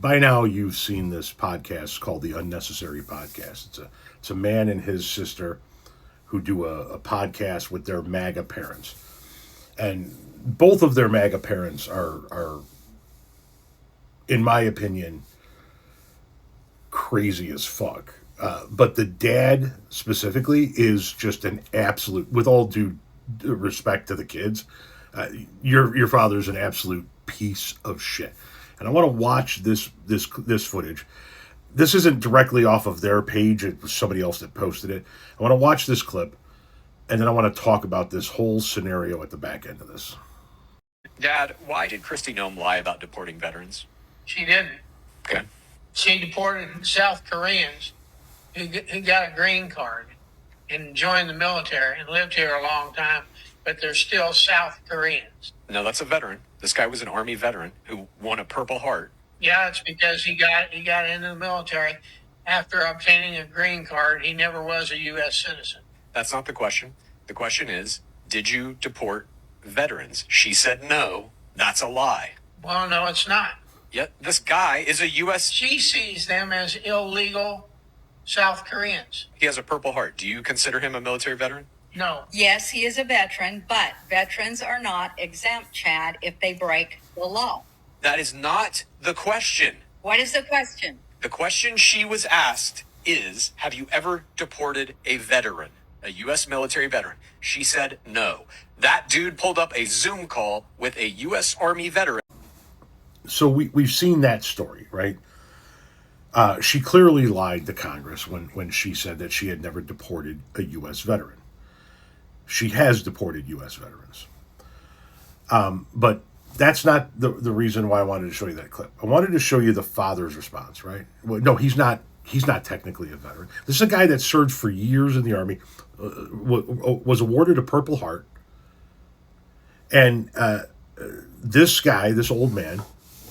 by now you've seen this podcast called the Unnecessary Podcast. It's a man and his sister who do a podcast with their MAGA parents, and both of their MAGA parents are in my opinion crazy as fuck. But the dad specifically is just an absolute, with all due respect to the kids, your father's an absolute piece of shit. And I want to watch this footage. This isn't directly off of their page. It was somebody else that posted it. I want to watch this clip, and then I want to talk about this whole scenario at the back end of this. Dad, why did Kristi Noem lie about deporting veterans? She didn't. Okay. She deported South Koreans who got a green card and joined the military and lived here a long time, but they're still South Koreans. No, that's a veteran. This guy was an Army veteran who won a Purple Heart. Yeah, it's because he got into the military after obtaining a green card. He never was a U.S. citizen. That's not the question. The question is, did you deport veterans? She said no. That's a lie. Well, no, it's not. Yet this guy is a U.S. She sees them as illegal South Koreans. He has a Purple Heart. Do you consider him a military veteran? No. Yes, he is a veteran, but veterans are not exempt, Chad, if they break the law. That is not the question. What is the question? The question she was asked is, have you ever deported a veteran, a U.S. military veteran? She said no. That dude pulled up a Zoom call with a U.S. Army veteran. So we've seen that story, right? She clearly lied to Congress when she said that she had never deported a U.S. veteran. She has deported U.S. veterans. But that's not the reason why I wanted to show you that clip. I wanted to show you the father's response, right? Well, no, he's not technically a veteran. This is a guy that served for years in the Army, was awarded a Purple Heart. And this guy, this old man,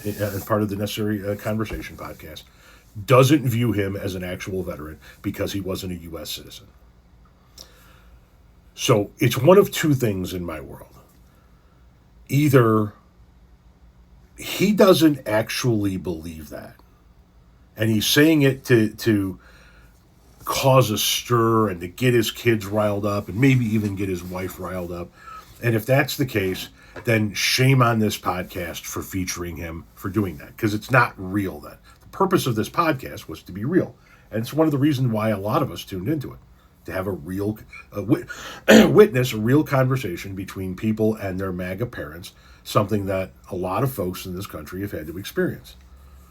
as part of the Necessary Conversation podcast, doesn't view him as an actual veteran because he wasn't a U.S. citizen. So it's one of two things in my world. Either he doesn't actually believe that, and he's saying it to cause a stir and to get his kids riled up and maybe even get his wife riled up. And if that's the case, then shame on this podcast for featuring him for doing that, because it's not real then. The purpose of this podcast was to be real. And it's one of the reasons why a lot of us tuned into it, to have a real witness a real conversation between people and their MAGA parents, something that a lot of folks in this country have had to experience.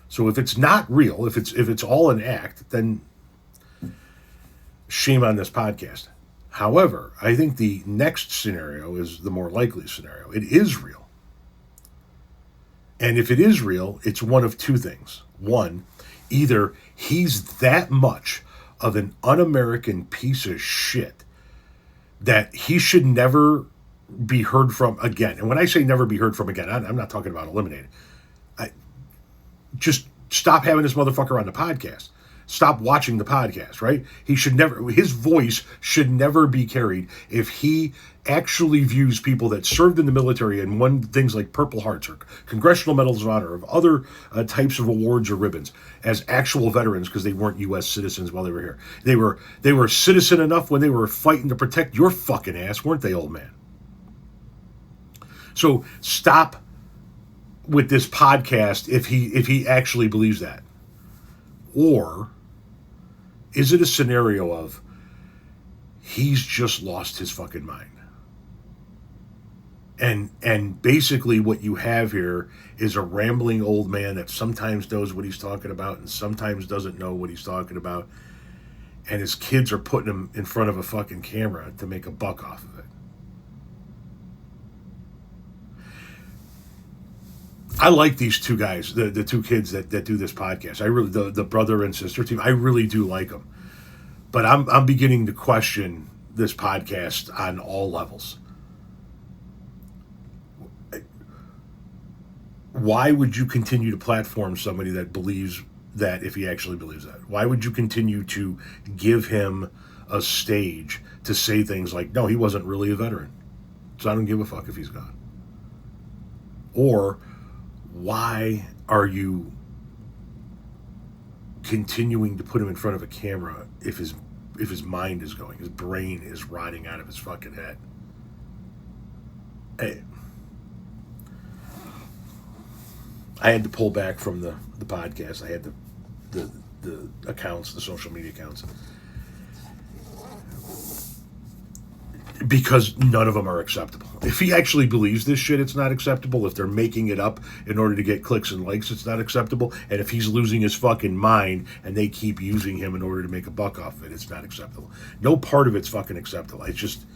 So if it's not real, if it's all an act, then shame on this podcast. However, I think the next scenario is the more likely scenario. It is real. And if it is real, it's one of two things. One, either he's that much of an un-American piece of shit that he should never be heard from again. And when I say never be heard from again, I'm not talking about eliminated. Just stop having this motherfucker on the podcast. Stop watching the podcast, right? His voice should never be carried if he actually views people that served in the military and won things like Purple Hearts or Congressional Medals of Honor or other types of awards or ribbons as actual veterans because they weren't U.S. citizens while they were here. They were citizen enough when they were fighting to protect your fucking ass, weren't they, old man? So stop with this podcast if he actually believes that. Or is it a scenario of he's just lost his fucking mind? And basically what you have here is a rambling old man that sometimes knows what he's talking about and sometimes doesn't know what he's talking about. And his kids are putting him in front of a fucking camera to make a buck off of it. I like these two guys, the two kids that do this podcast. I really, the brother and sister team, I really do like them. But I'm beginning to question this podcast on all levels. Why would you continue to platform somebody that believes that, if he actually believes that? Why would you continue to give him a stage to say things like, no, he wasn't really a veteran, so I don't give a fuck if he's gone? Or why are you continuing to put him in front of a camera if his mind is going, his brain is rotting out of his fucking head. I had to pull back from the podcast. I had the accounts, the social media accounts, because none of them are acceptable. If he actually believes this shit, it's not acceptable. If they're making it up in order to get clicks and likes, it's not acceptable. And if he's losing his fucking mind and they keep using him in order to make a buck off of it, it's not acceptable. No part of it's fucking acceptable. It's just,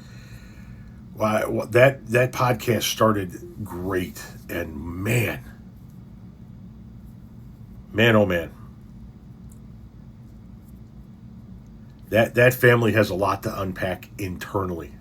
that podcast started great, and man, oh man, that family has a lot to unpack internally.